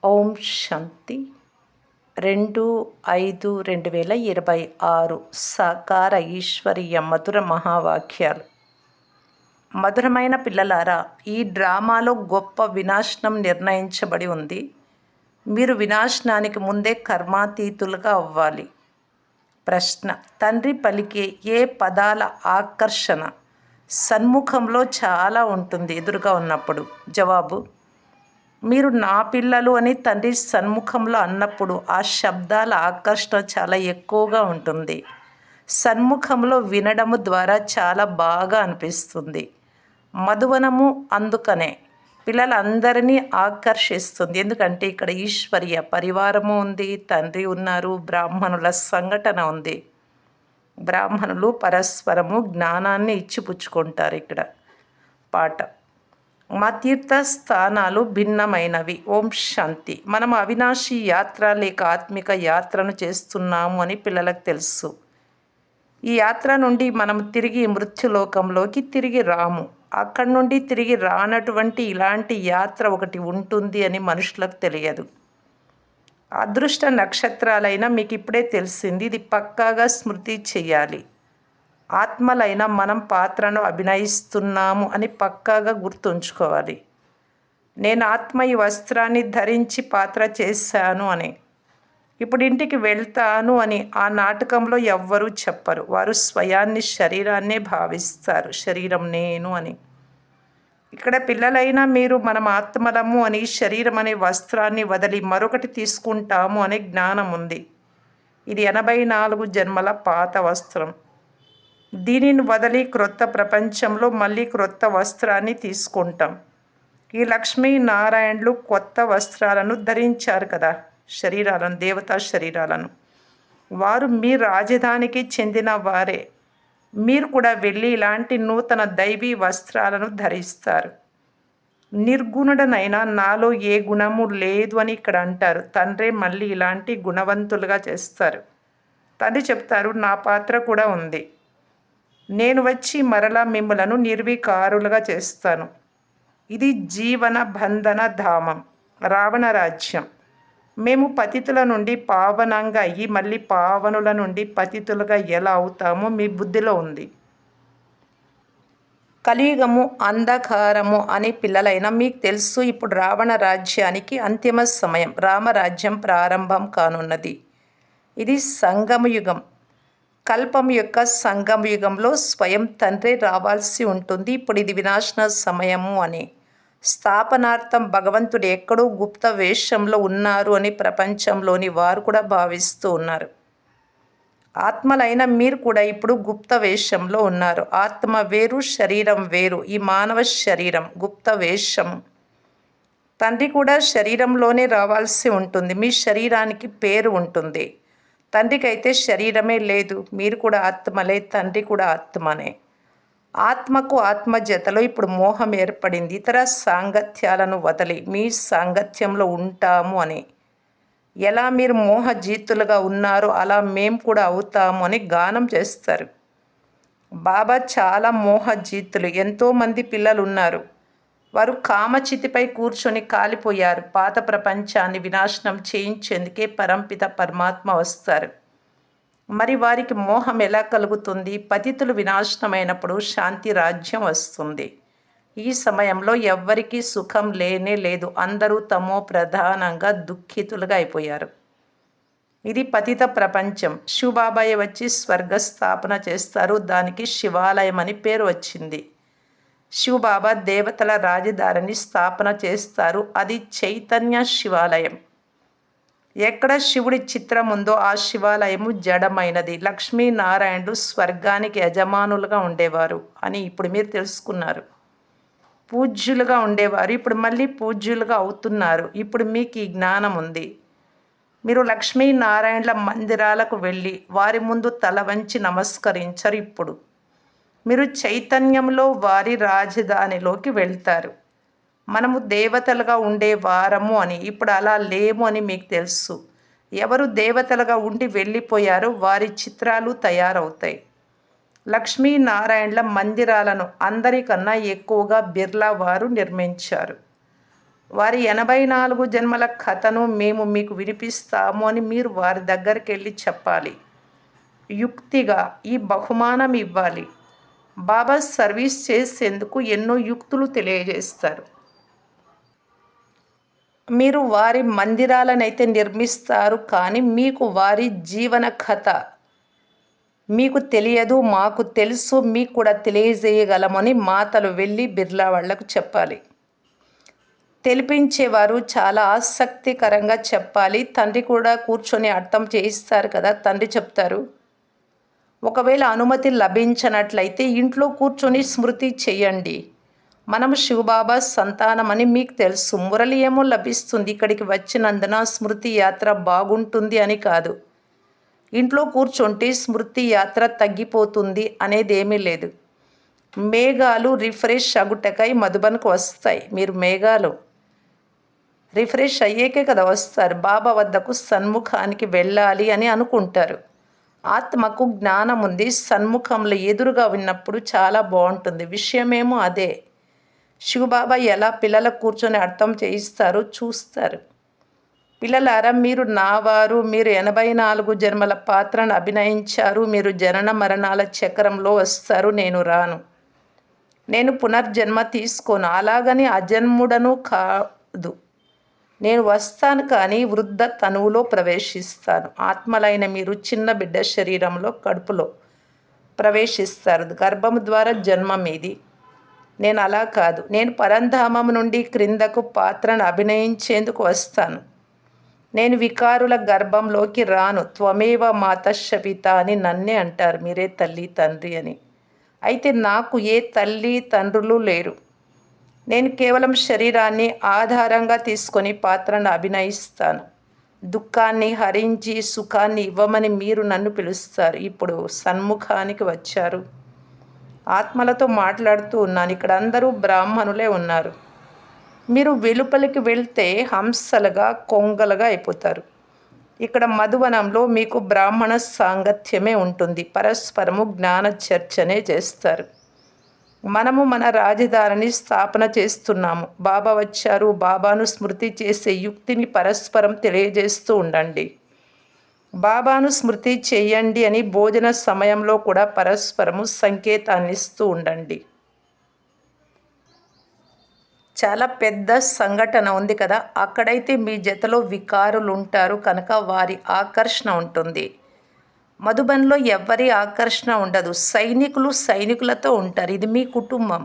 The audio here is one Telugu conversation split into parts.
ఓం శాంతి 2/5/2026 సాకార ఈశ్వరీయ మధుర మహావాక్యాలు. మధురమైన పిల్లలారా, ఈ డ్రామాలో గొప్ప వినాశనం నిర్ణయించబడి ఉంది. మీరు వినాశనానికి ముందే కర్మాతీతులుగా అవ్వాలి. ప్రశ్న: తండ్రి పలికే ఏ పదాల ఆకర్షణ సన్ముఖంలో చాలా ఉంటుంది ఎదురుగా ఉన్నప్పుడు? జవాబు: మీరు నా పిల్లలు అని తండ్రి సన్ముఖంలో అన్నప్పుడు ఆ శబ్దాల ఆకర్షణ చాలా ఎక్కువగా ఉంటుంది. సన్ముఖంలో వినడము ద్వారా చాలా బాగా అనిపిస్తుంది. మధువనము అందుకనే పిల్లలందరినీ ఆకర్షిస్తుంది. ఎందుకంటే ఇక్కడ ఈశ్వరీయ పరివారము ఉంది, తండ్రి ఉన్నారు, బ్రాహ్మణుల సంఘటన ఉంది. బ్రాహ్మణులు పరస్పరము జ్ఞానాన్ని ఇచ్చిపుచ్చుకుంటారు. ఇక్కడ పాట: మా తీర్థ స్థానాలు భిన్నమైనవి. ఓం శాంతి. మనం అవినాశి యాత్ర లేక ఆత్మిక యాత్రను చేస్తున్నాము అని పిల్లలకు తెలుసు. ఈ యాత్ర నుండి మనం తిరిగి మృత్యులోకంలోకి తిరిగి రాము. అక్కడి నుండి తిరిగి రానటువంటి ఇలాంటి యాత్ర ఒకటి ఉంటుంది అని మనుషులకు తెలియదు. అదృష్ట నక్షత్రాలైనా మీకు ఇప్పుడే తెలిసింది. ఇది పక్కాగా స్మృతి చెయ్యాలి. ఆత్మలైన మనం పాత్రను అభినయిస్తున్నాము అని పక్కాగా గుర్తుంచుకోవాలి. నేను ఆత్మ ఈ వస్త్రాన్ని ధరించి పాత్ర చేశాను అని. ఇప్పుడు ఇంటికి వెళ్తాను అని ఆ నాటకంలో ఎవ్వరూ చెప్పరు. వారు స్వయాన్ని శరీరాన్నే భావిస్తారు, శరీరం నేను అని. ఇక్కడ పిల్లలైనా మీరు మనం ఆత్మలము అని, శరీరం అనే వస్త్రాన్ని వదిలి మరొకటి తీసుకుంటాము అనే జ్ఞానం ఉంది. ఇది 84 జన్మల పాత వస్త్రం. దీనిని వదిలి క్రొత్త ప్రపంచంలో మళ్ళీ క్రొత్త వస్త్రాన్ని తీసుకుంటాం. ఈ లక్ష్మీనారాయణులు కొత్త వస్త్రాలను ధరించారు కదా, శరీరాలను, దేవతా శరీరాలను. వారు మీ రాజధానికి చెందిన వారే. మీరు కూడా వెళ్ళి ఇలాంటి నూతన దైవీ వస్త్రాలను ధరిస్తారు. నిర్గుణుడనైనా నాలో ఏ గుణము లేదు అని ఇక్కడ అంటారు. తండ్రే మళ్ళీ ఇలాంటి గుణవంతులుగా చేస్తారు. తండ్రి చెప్తారు, నా పాత్ర కూడా ఉంది. నేను వచ్చి మరలా మిమ్మలను నిర్వికారులుగా చేస్తాను. ఇది జీవన బంధన ధామం, రావణ రాజ్యం. మేము పతితుల నుండి పావనంగా అయ్యి మళ్ళీ పావనుల నుండి పతితులుగా ఎలా అవుతామో మీ బుద్ధిలో ఉంది. కలియుగము అంధకారము అని పిల్లలైనా మీకు తెలుసు. ఇప్పుడు రావణ రాజ్యానికి అంతిమ సమయం, రామరాజ్యం ప్రారంభం కానున్నది. ఇది సంగమయుగం. కల్పం యొక్క సంగమయుగంలో స్వయం తండ్రి రావాల్సి ఉంటుంది. ఇప్పుడు ఇది వినాశన సమయము అని. స్థాపనార్థం భగవంతుడు ఎక్కడో గుప్త వేషంలో ఉన్నారు అని ప్రపంచంలోని వారు కూడా భావిస్తూ ఉన్నారు. ఆత్మలైన మీరు కూడా ఇప్పుడు గుప్త వేషంలో ఉన్నారు. ఆత్మ వేరు, శరీరం వేరు. ఈ మానవ శరీరం గుప్త వేషం. తండ్రి కూడా శరీరంలోనే రావాల్సి ఉంటుంది. మీ శరీరానికి పేరు ఉంటుంది. తండ్రికి అయితే శరీరమే లేదు. మీరు కూడా ఆత్మలే, తండ్రి కూడా ఆత్మనే. ఆత్మకు ఆత్మ జతలో ఇప్పుడు మోహం ఏర్పడింది. ఇతర సాంగత్యాలను వదిలి మీ సాంగత్యంలో ఉంటాము అని. ఎలా మీరు మోహజీతులుగా ఉన్నారో అలా మేము కూడా అవుతాము అని గానం చేస్తారు. బాబా చాలా మోహజీతులు. ఎంతోమంది పిల్లలు ఉన్నారు. వారు కామచితిపై కూర్చొని కాలిపోయారు. పాత ప్రపంచాన్ని వినాశనం చేయించేందుకే పరంపిత పరమాత్మ వస్తారు. మరి వారికి మోహం ఎలా కలుగుతుంది? పతితులు వినాశనమైనప్పుడు శాంతి రాజ్యం వస్తుంది. ఈ సమయంలో ఎవ్వరికీ సుఖం లేనే లేదు. అందరూ తమో ప్రధానంగా దుఃఖితులుగా అయిపోయారు. ఇది పతిత ప్రపంచం. శివబాబాయ్ వచ్చి స్వర్గస్థాపన చేస్తారు. దానికి శివాలయం అని పేరు వచ్చింది. శివబాబా దేవతల రాజధానిని స్థాపన చేస్తారు. అది చైతన్య శివాలయం. ఎక్కడ శివుడి చిత్రం ఉందో ఆ శివాలయము జడమైనది. లక్ష్మీనారాయణుడు స్వర్గానికి యజమానులుగా ఉండేవారు అని ఇప్పుడు మీరు తెలుసుకున్నారు. పూజ్యులుగా ఉండేవారు, ఇప్పుడు మళ్ళీ పూజ్యులుగా అవుతున్నారు. ఇప్పుడు మీకు ఈ జ్ఞానం ఉంది. మీరు లక్ష్మీనారాయణుల మందిరాలకు వెళ్ళి వారి ముందు తల వంచి నమస్కరించరు. ఇప్పుడు మీరు చైతన్యంలో వారి రాజధానిలోకి వెళ్తారు. మనము దేవతలుగా ఉండే వారము అని. ఇప్పుడు అలా లేము అని మీకు తెలుసు. ఎవరు దేవతలుగా ఉండి వెళ్ళిపోయారో వారి చిత్రాలు తయారవుతాయి. లక్ష్మీనారాయణుల మందిరాలను అందరికన్నా ఎక్కువగా బిర్లా వారు నిర్మించారు. వారి 84 జన్మల కథను మేము మీకు వినిపిస్తాము అని మీరు వారి దగ్గరికెళ్ళి చెప్పాలి. యుక్తిగా ఈ బహుమానం ఇవ్వాలి. బాబా సర్వీస్ చేసేందుకు ఎన్నో యుక్తులు తెలియజేస్తారు. మీరు వారి మందిరాలనైతే నిర్మిస్తారు, కానీ మీకు వారి జీవన కథ మీకు తెలియదు, మాకు తెలుసు, మీకు కూడా తెలియజేయగలమని మాతలు వెళ్ళి బిర్లా వాళ్లకు చెప్పాలి. తెలిపించేవారు చాలా ఆసక్తికరంగా చెప్పాలి. తండ్రి కూడా కూర్చొని అర్థం చేయిస్తారు కదా, తండ్రి చెప్తారు. ఒకవేళ అనుమతి లభించనట్లయితే ఇంట్లో కూర్చొని స్మృతి చెయ్యండి. మనము శివబాబా సంతానమని మీకు తెలుసు. మురళి ఏమో లభిస్తుంది ఇక్కడికి వచ్చినందున, స్మృతి యాత్ర బాగుంటుంది అని కాదు. ఇంట్లో కూర్చుంటే స్మృతి యాత్ర తగ్గిపోతుంది అనేదేమీ లేదు. మేఘాలు రిఫ్రెష్ అగుటకై మధుబన్కు వస్తాయి. మీరు మేఘాలు రిఫ్రెష్ అయ్యేకే కదా వస్తారు. బాబా వద్దకు సన్ముఖానికి వెళ్ళాలి అని అనుకుంటారు. ఆత్మకు జ్ఞానం ఉంది, సన్ముఖంలో ఎదురుగా ఉన్నప్పుడు చాలా బాగుంటుంది. విషయమేమో అదే. శివబాబా ఎలా పిల్లలకు కూర్చొని అర్థం చేయిస్తారో చూస్తారు. పిల్లలారా, మీరు నావారు, మీరు 84 జన్మల పాత్రను అభినయించారు, మీరు జనన మరణాల చక్రంలో వస్తారు. నేను రాను, నేను పునర్జన్మ తీసుకోను, అలాగని అజన్ముడను కాదు. నేను వస్తాను, కానీ వృద్ధ తనువులో ప్రవేశిస్తాను. ఆత్మలైన మీరు చిన్న బిడ్డ శరీరంలో కడుపులో ప్రవేశిస్తారు. గర్భము ద్వారా జన్మ మీది. నేను అలా కాదు. నేను పరంధామం నుండి క్రిందకు పాత్రను అభినయించేందుకు వస్తాను. నేను వికారుల గర్భంలోకి రాను. త్వమేవ మాతశ్చ పిత అని నన్నే అంటారు, మీరే తల్లి తండ్రి అని. అయితే నాకు ఏ తల్లి తండ్రులు లేరు. నేను కేవలం శరీరాన్ని ఆధారంగా తీసుకొని పాత్రను అభినయిస్తాను. దుఃఖాన్ని హరించి సుఖాన్ని ఇవ్వమని మీరు నన్ను పిలుస్తారు. ఇప్పుడు సన్ముఖానికి వచ్చారు. ఆత్మలతో మాట్లాడుతూ ఉన్నాను. ఇక్కడ అందరూ బ్రాహ్మణులే ఉన్నారు. మీరు వెలుపలికి వెళ్తే హంసలుగా కొంగలుగా అయిపోతారు. ఇక్కడ మధువనంలో మీకు బ్రాహ్మణ సాంగత్యమే ఉంటుంది. పరస్పరము జ్ఞాన చర్చనే చేస్తారు. మనము మన రాజధానిని స్థాపన చేస్తున్నాము. బాబా వచ్చారు. బాబాను స్మృతి చేసే యుక్తిని పరస్పరం తెలియజేస్తూ ఉండండి. బాబాను స్మృతి చేయండి అని భోజన సమయంలో కూడా పరస్పరము సంకేతాన్ని ఇస్తూ ఉండండి. చాలా పెద్ద సంఘటన ఉంది కదా, అక్కడైతే మీ జతలో వికారులు ఉంటారు కనుక వారి ఆకర్షణ ఉంటుంది. మధుబన్లో ఎవ్వరి ఆకర్షణ ఉండదు. సైనికులు సైనికులతో ఉంటారు. ఇది మీ కుటుంబం.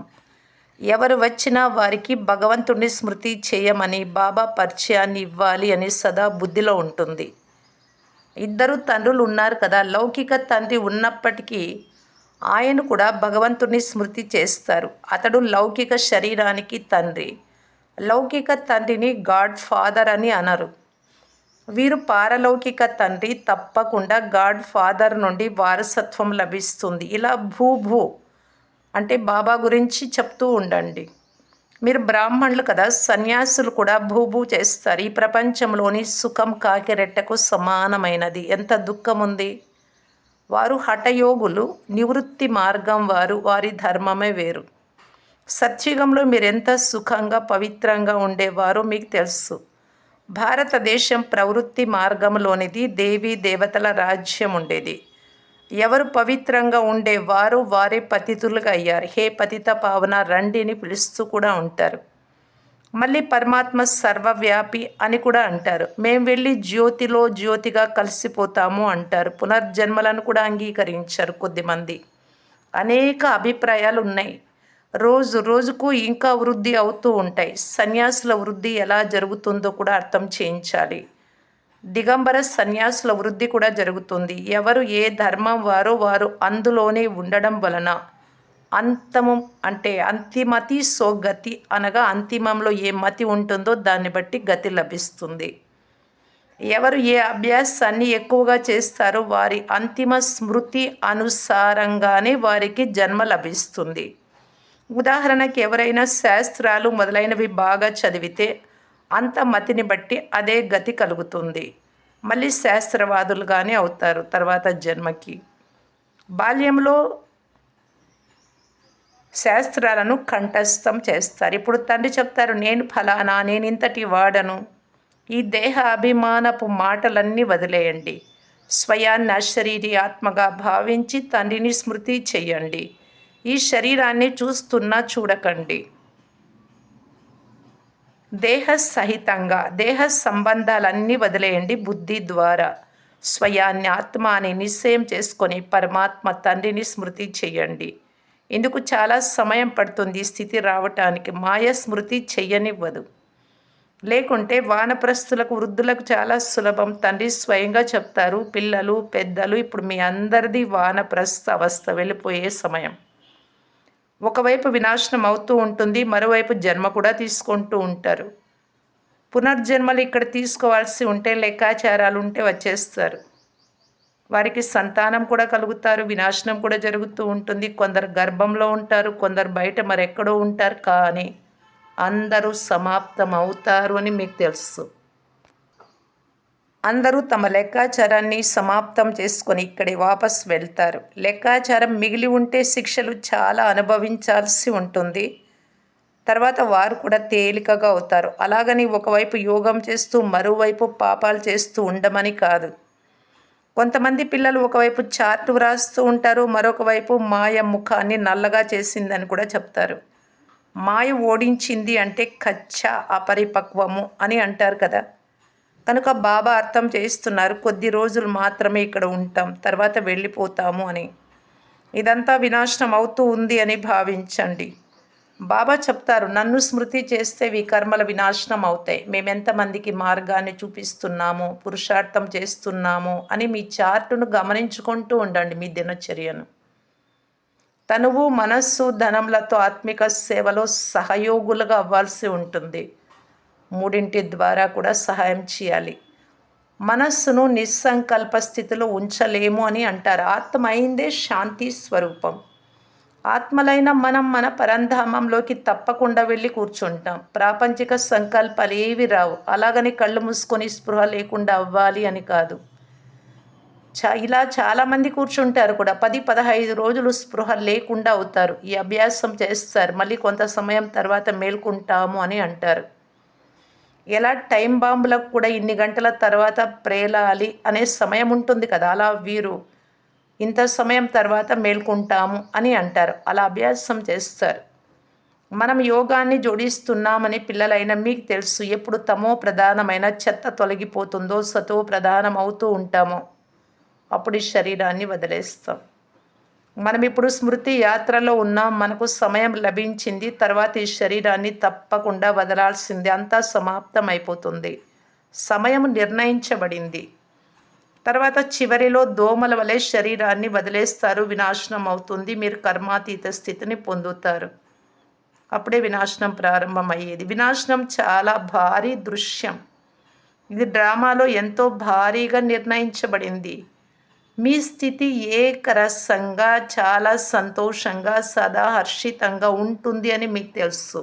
ఎవరు వచ్చినా వారికి భగవంతుడిని స్మృతి చేయమని, బాబా పరిచయాన్ని ఇవ్వాలి అని సదా బుద్ధిలో ఉంటుంది. ఇద్దరు తండ్రులు ఉన్నారు కదా, లౌకిక తండ్రి ఉన్నప్పటికీ ఆయన కూడా భగవంతుడిని స్మృతి చేస్తారు. అతడు లౌకిక శరీరానికి తండ్రి. లౌకిక తండ్రిని గాడ్ ఫాదర్ అని అనరు. వీరు పారలౌకిక తండ్రి. తప్పకుండా గాడ్ ఫాదర్ నుండి వారసత్వం లభిస్తుంది. ఇలా భూ అంటే బాబా గురించి చెప్తూ ఉండండి. మీరు బ్రాహ్మణులు కదా, సన్యాసులు కూడా భూ చేస్తారు. ఈ ప్రపంచంలోని సుఖం కాకిరెట్టకు సమానమైనది. ఎంత దుఃఖం ఉంది. వారు హఠయోగులు, నివృత్తి మార్గం వారు. వారి ధర్మమే వేరు. సత్యుగంలో మీరెంత సుఖంగా పవిత్రంగా ఉండేవారో మీకు తెలుసు. భారతదేశం ప్రవృత్తి మార్గంలోనిది. దేవీ దేవతల రాజ్యం ఉండేది. ఎవరు పవిత్రంగా ఉండేవారు వారే పతితులుగా అయ్యారు. హే పతిత పావన రండి అని పిలుస్తూ కూడా ఉంటారు. మళ్ళీ పరమాత్మ సర్వవ్యాపి అని కూడా అంటారు. మేము వెళ్ళి జ్యోతిలో జ్యోతిగా కలిసిపోతాము అంటారు. పునర్జన్మలను కూడా అంగీకరించారు కొద్దిమంది. అనేక అభిప్రాయాలు ఉన్నాయి. రోజు రోజుకు ఇంకా వృద్ధి అవుతూ ఉంటాయి. సన్యాసుల వృద్ధి ఎలా జరుగుతుందో కూడా అర్థం చేయించాలి. దిగంబర సన్యాసుల వృద్ధి కూడా జరుగుతుంది. ఎవరు ఏ ధర్మం వారో వారు అందులోనే ఉండడం వలన అంతము అంటే అంతిమతి గతి, అనగా అంతిమంలో ఏ మతి ఉంటుందో దాన్ని బట్టి గతి లభిస్తుంది. ఎవరు ఏ అభ్యాసాన్ని ఎక్కువగా చేస్తారో వారి అంతిమ స్మృతి అనుసారంగానే వారికి జన్మ లభిస్తుంది. ఉదాహరణకి ఎవరైనా శాస్త్రాలు మొదలైనవి బాగా చదివితే అంత మతిని బట్టి అదే గతి కలుగుతుంది. మళ్ళీ శాస్త్రవాదులుగానే అవుతారు తర్వాత జన్మకి. బాల్యంలో శాస్త్రాలను కంఠస్థం చేస్తారు. ఇప్పుడు తండ్రి చెప్తారు, నేను ఫలానా, నేను ఇంతటి వాడను. ఈ దేహ అభిమానపు మాటలన్నీ వదిలేయండి. స్వయాన్ని అశరీరి ఆత్మగా భావించి తండ్రిని స్మృతి చెయ్యండి. ఈ శరీరాన్ని చూస్తున్నా చూడకండి. దేహ సహితంగా దేహ సంబంధాలన్నీ వదిలేయండి. బుద్ధి ద్వారా స్వయాన్ని ఆత్మ అని నిశ్చయం చేసుకొని పరమాత్మ తండ్రిని స్మృతి చెయ్యండి. ఇందుకు చాలా సమయం పడుతుంది ఈ స్థితి రావటానికి. మాయ స్మృతి చెయ్యనివ్వదు. లేకుంటే వానప్రస్థులకు, వృద్ధులకు చాలా సులభం. తండ్రి స్వయంగా చెప్తారు, పిల్లలు పెద్దలు ఇప్పుడు మీ అందరిది వానప్రస్థ అవస్థ, వెళ్ళిపోయే సమయం. ఒకవైపు వినాశనం అవుతూ ఉంటుంది, మరోవైపు జన్మ కూడా తీసుకుంటూ ఉంటారు. పునర్జన్మలు ఇక్కడ తీసుకోవాల్సి ఉంటే, లెక్కాచారాలు ఉంటే వచ్చేస్తారు. వారికి సంతానం కూడా కలుగుతారు, వినాశనం కూడా జరుగుతూ ఉంటుంది. కొందరు గర్భంలో ఉంటారు, కొందరు బయట మరెక్కడో ఉంటారు. కానీ అందరూ సమాప్తం అవుతారు అని మీకు తెలుసు. అందరూ తమ లెక్కాచారాన్ని సమాప్తం చేసుకొని ఇక్కడే వాపస్ వెళ్తారు. లెక్కాచారం మిగిలి ఉంటే శిక్షలు చాలా అనుభవించాల్సి ఉంటుంది. తర్వాత వారు కూడా తేలికగా అవుతారు. అలాగని ఒకవైపు యోగం చేస్తూ మరోవైపు పాపాలు చేస్తూ ఉండమని కాదు. కొంతమంది పిల్లలు ఒకవైపు చార్టు వ్రాస్తూ ఉంటారు, మరొక వైపు మాయ ముఖాన్ని నల్లగా చేసిందని కూడా చెప్తారు. మాయ ఓడించింది అంటే కచ్చా అపరిపక్వము అని అంటారు కదా. కనుక బాబా అర్థం చేస్తున్నారు, కొద్ది రోజులు మాత్రమే ఇక్కడ ఉంటాం, తర్వాత వెళ్ళిపోతాము అని. ఇదంతా వినాశనం అవుతూ ఉంది అని భావించండి. బాబా చెప్తారు, నన్ను స్మృతి చేస్తే వికర్మల వినాశనం అవుతాయి. మేమెంతమందికి మార్గాన్ని చూపిస్తున్నాము, పురుషార్థం చేస్తున్నాము అని మీ చార్టును గమనించుకుంటూ ఉండండి. మీ దినచర్యను తనువు, మనస్సు, ధనములతో ఆత్మిక సేవలో సహయోగులుగా అవ్వాల్సి ఉంటుంది. మూడింటి ద్వారా కూడా సహాయం చేయాలి. మనస్సును నిస్సంకల్ప స్థితిలో ఉంచలేము అని అంటారు. ఆత్మ అయిందే శాంతి స్వరూపం. ఆత్మలైన మనం మన పరంధామంలోకి తప్పకుండా వెళ్ళి కూర్చుంటాం. ప్రాపంచిక సంకల్పాలు ఏవి రావు. అలాగని కళ్ళు మూసుకొని స్పృహ లేకుండా అవ్వాలి అని కాదు. ఇలా చాలామంది కూర్చుంటారు కూడా. 10-15 రోజులు స్పృహ లేకుండా అవుతారు. ఈ అభ్యాసం చేస్తారు. మళ్ళీ కొంత సమయం తర్వాత మేల్కుంటాము అని అంటారు. ఎలా టైం బాంబులకు కూడా ఇన్ని గంటల తర్వాత ప్రేలాలి అనే సమయం ఉంటుంది కదా, అలా వీరు ఇంత సమయం తర్వాత మేల్కుంటాము అని అంటారు. అలా అభ్యాసం చేస్తారు. మనం యోగాన్ని జోడిస్తున్నామని పిల్లలైన మీకు తెలుసు. ఎప్పుడు తమో ప్రధానమైన చెత్త తొలగిపోతుందో సతో ప్రధానం అవుతూ ఉంటామో అప్పుడు ఈ శరీరాన్ని వదిలేస్తాం. మనం ఇప్పుడు స్మృతి యాత్రలో ఉన్నాం. మనకు సమయం లభించింది. తర్వాత ఈ శరీరాన్ని తప్పకుండా వదలాల్సిందే. అంతా సమాప్తం అయిపోతుంది. సమయం నిర్ణయించబడింది. తర్వాత చివరిలో దోమల వలె శరీరాన్ని వదిలేస్తారు. వినాశనం అవుతుంది. మీరు కర్మాతీత స్థితిని పొందుతారు. అప్పుడే వినాశనం ప్రారంభమయ్యేది. వినాశనం చాలా భారీ దృశ్యం. ఇది డ్రామాలో ఎంతో భారీగా నిర్ణయించబడింది. మీ స్థితి ఏకరసంగా, చాలా సంతోషంగా, సదా హర్షితంగా ఉంటుంది అని మీకు తెలుసు.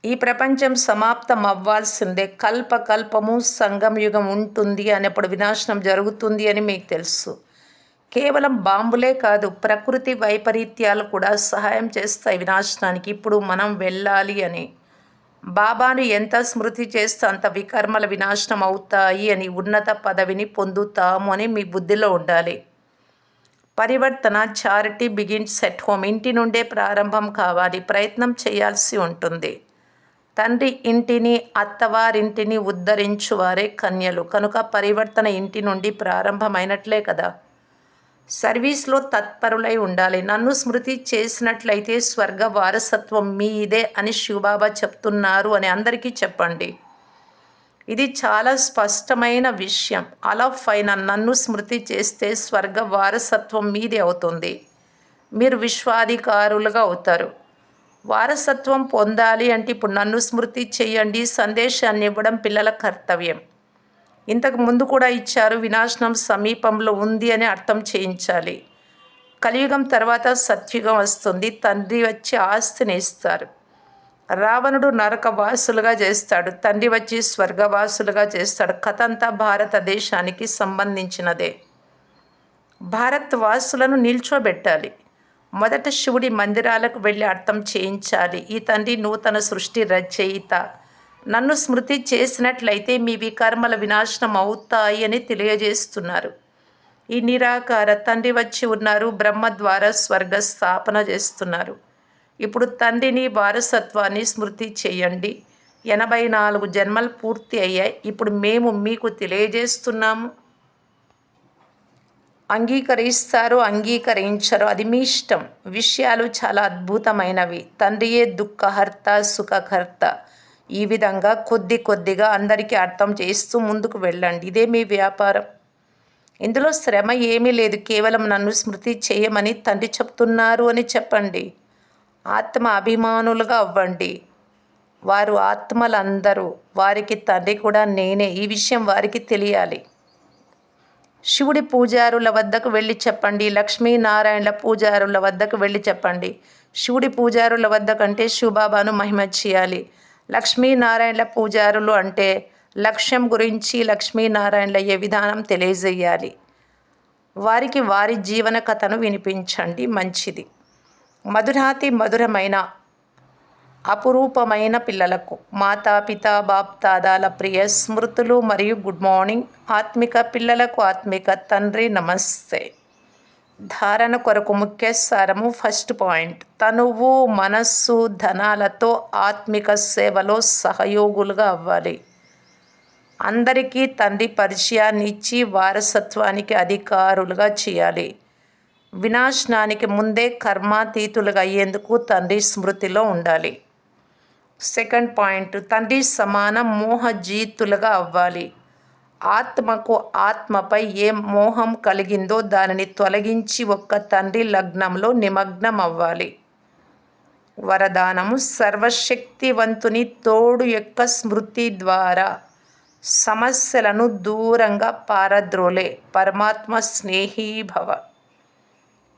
ఈ ప్రపంచం సమాప్తం అవ్వాల్సిందే. కల్పకల్పము సంగమయుగం ఉంటుంది అనేప్పుడు వినాశనం జరుగుతుంది అని మీకు తెలుసు. కేవలం బాంబులే కాదు, ప్రకృతి వైపరీత్యాలు కూడా సహాయం చేస్తాయి వినాశనానికి. ఇప్పుడు మనం వెళ్ళాలి అని. బాబాను ఎంత స్మృతి చేస్తే అంత వికర్మల వినాశనం అవుతాయి అని, ఉన్నత పదవిని పొందుతాము అని మీ బుద్ధిలో ఉండాలి. పరివర్తన చారిటీ బిగిన్స్ ఎట్ హోమ్. ఇంటి నుండే ప్రారంభం కావాలి. ప్రయత్నం చేయాల్సి ఉంటుంది. తండ్రి ఇంటిని, అత్తవారింటిని ఉద్ధరించువారే కన్యలు. కనుక పరివర్తన ఇంటి నుండి ప్రారంభమైనట్లే కదా. సర్వీస్లో తత్పరులై ఉండాలి. నన్ను స్మృతి చేసినట్లయితే స్వర్గ వారసత్వం మీదే అని శివబాబా చెప్తున్నారు అని అందరికీ చెప్పండి. ఇది చాలా స్పష్టమైన విషయం. ఆల్ ఆఫ్ ఫైనల్ నన్ను స్మృతి చేస్తే స్వర్గ వారసత్వం మీదే అవుతుంది. మీరు విశ్వాధికారులుగా అవుతారు. వారసత్వం పొందాలి అంటే ఇప్పుడు నన్ను స్మృతి చేయండి. సందేశాన్ని ఇవ్వడం పిల్లల కర్తవ్యం. ఇంతకు ముందు కూడా ఇచ్చారు. వినాశనం సమీపంలో ఉంది అని అర్థం చేయించాలి. కలియుగం తర్వాత సత్యుగం వస్తుంది. తండ్రి వచ్చి ఆస్తిని ఇస్తారు. రావణుడు నరకవాసులుగా చేస్తాడు. తండ్రి వచ్చి స్వర్గవాసులుగా చేస్తాడు. కథ అంతా భారతదేశానికి సంబంధించినదే. భారత్ వాసులను నిల్చోబెట్టాలి. మొదట శివుడి మందిరాలకు వెళ్ళి అర్థం చేయించాలి. ఈ తండ్రి నూతన సృష్టి రచయిత. నన్ను స్మృతి చేసినట్లయితే మీ వికర్మల వినాశనం అవుతాయి అని తెలియజేస్తున్నారు. ఈ నిరాకార తండ్రి వచ్చి ఉన్నారు. బ్రహ్మ ద్వారా స్వర్గ స్థాపన చేస్తున్నారు. ఇప్పుడు తండ్రిని వారసత్వాన్ని స్మృతి చేయండి. 84 జన్మలు పూర్తి అయ్యాయి. ఇప్పుడు మేము మీకు తెలియజేస్తున్నాము. అంగీకరిస్తారు, అంగీకరించరు, అది మీ ఇష్టం. విషయాలు చాలా అద్భుతమైనవి. తండ్రియే దుఃఖహర్త, సుఖకర్త. ఈ విధంగా కొద్ది కొద్దిగా అందరికీ అర్థం చేస్తూ ముందుకు వెళ్ళండి. ఇదే మీ వ్యాపారం. ఇందులో శ్రమ ఏమీ లేదు. కేవలం నన్ను స్మృతి చేయమని తండ్రి చెప్తున్నారు అని చెప్పండి. ఆత్మ అభిమానులుగా అవ్వండి. వారు ఆత్మలందరూ. వారికి తండ్రి కూడా నేనే. ఈ విషయం వారికి తెలియాలి. శివుడి పూజారుల వద్దకు వెళ్ళి చెప్పండి. లక్ష్మీనారాయణల పూజారుల వద్దకు వెళ్ళి చెప్పండి. శివుడి పూజారుల వద్ద కంటే శివబాబాను మహిమ చేయాలి. లక్ష్మీనారాయణల పూజారులు అంటే లక్ష్యం గురించి లక్ష్మీనారాయణలయ్యే విధానం తెలియజేయాలి. వారికి వారి జీవన కథను వినిపించండి. మంచిది. మధురాతి మధురమైన అపురూపమైన పిల్లలకు మాతాపిత బాప్దాదాల ప్రియ స్మృతులు మరియు గుడ్ మార్నింగ్. ఆత్మిక పిల్లలకు ఆత్మిక తండ్రి నమస్తే. ధారణ కొరకు ముఖ్య సారము. ఫస్ట్ పాయింట్, తనువు మనస్సు ధనాలతో ఆత్మిక సేవలో సహయోగులుగా అవ్వాలి. అందరికీ తండ్రి పరిచయాన్ని ఇచ్చి వారసత్వానికి అధికారులుగా చేయాలి. వినాశనానికి ముందే కర్మాతీతులుగా అయ్యేందుకు తండ్రి స్మృతిలో ఉండాలి. సెకండ్ పాయింట్, తండ్రి సమాన మోహజీతులుగా అవ్వాలి. ఆత్మకు ఆత్మపై ఏ మోహం కలిగిందో దానిని తొలగించి ఒక్క తండ్రి లగ్నంలో నిమగ్నం అవ్వాలి. వరదానము, సర్వశక్తివంతుని తోడు యొక్క స్మృతి ద్వారా సమస్యలను దూరంగా పారద్రోలే పరమాత్మ స్నేహీ భవ.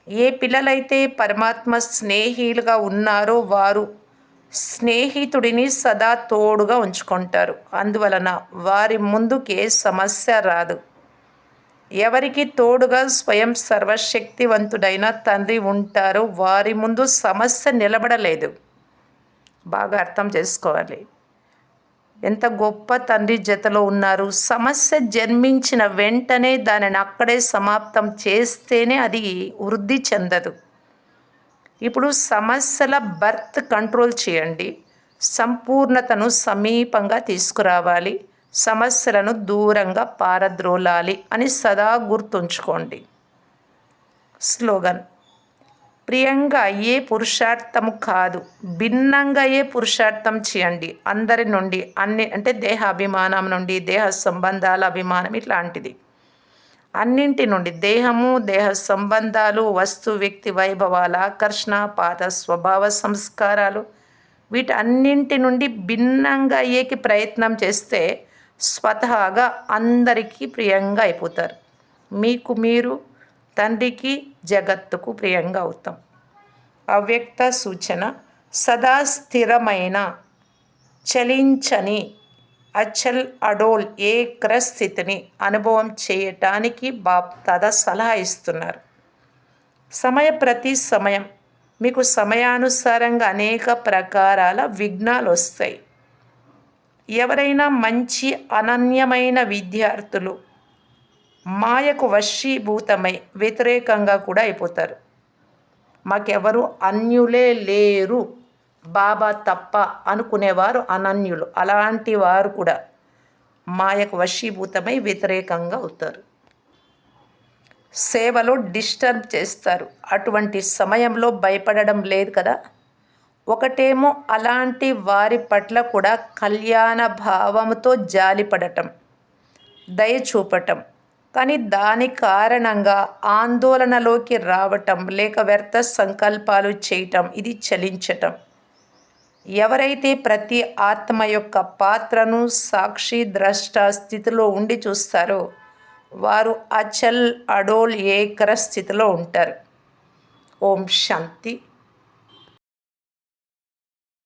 ఏ పిల్లలైతే పరమాత్మ స్నేహిలుగా ఉన్నారో వారు స్నేహితుడిని సదా తోడుగా ఉంచుకుంటారు. అందువలన వారి ముందుకే సమస్య రాదు. ఎవరికి తోడుగా స్వయం సర్వశక్తివంతుడైన తండ్రి ఉంటారో వారి ముందు సమస్య నిలబడలేదు. బాగా అర్థం చేసుకోవాలి. ఎంత గొప్ప తండ్రి జతలో ఉన్నారు. సమస్య జన్మించిన వెంటనే దానిని అక్కడే సమాప్తం చేస్తేనే అది వృద్ధి చెందదు. ఇప్పుడు సమస్యల బర్త్ కంట్రోల్ చేయండి. సంపూర్ణతను సమీపంగా తీసుకురావాలి. సమస్యలను దూరంగా పారద్రోలాలి అని సదా గుర్తుంచుకోండి. స్లోగన్, ప్రియంగా అయ్యే పురుషార్థం కాదు, భిన్నంగా అయ్యే పురుషార్థం చేయండి. అందరి నుండి అంటే దేహ అభిమానం నుండి, దేహ సంబంధాల అభిమానం ఇట్లాంటిది అన్నింటి నుండి, దేహము, దేహ సంబంధాలు, వస్తు వ్యక్తి వైభవాల ఆకర్షణ, పాత స్వభావ సంస్కారాలు, వీటన్నింటి నుండి భిన్నంగా అయ్యేకి ప్రయత్నం చేస్తే స్వతహాగా అందరికీ ప్రియంగా అయిపోతారు. మీకు మీరు, తండ్రికి, జగత్తుకు ప్రియంగా అవుతాం. అవ్యక్త సూచన, సదా స్థిరమైన చలించని అచల్ అడోల్ ఏక్ర స్థితిని అనుభవం చేయటానికి బాప్దాదా సలహా ఇస్తున్నారు. ప్రతి సమయం మీకు సమయానుసారంగా అనేక ప్రకారాల విఘ్నాలు వస్తాయి. ఎవరైనా మంచి అనన్యమైన విద్యార్థులు మాయకు వశీభూతమై వ్యతిరేకంగా కూడా అయిపోతారు. మాకెవరు అన్యులే లేరు, బాబా తప్ప అనుకునేవారు అనన్యులు. అలాంటి వారు కూడా మాయకు వశీభూతమై వ్యతిరేకంగా అవుతారు. సేవలో డిస్టర్బ్ చేస్తారు. అటువంటి సమయంలో భయపడడం లేదు కదా. ఒకటేమో అలాంటి వారి పట్ల కూడా కళ్యాణ భావంతో జాలిపడటం, దయ చూపటం, కానీ దాని కారణంగా ఆందోళనలోకి రావటం లేక వ్యర్థ సంకల్పాలు చేయటం, ఇది చలించటం. ఎవరైతే ప్రతి ఆత్మ యొక్క పాత్రను సాక్షి ద్రష్ట స్థితిలో ఉండి చూస్తారో వారు అచల్ అడోల్ ఏకర స్థితిలో ఉంటారు. ఓం శాంతి.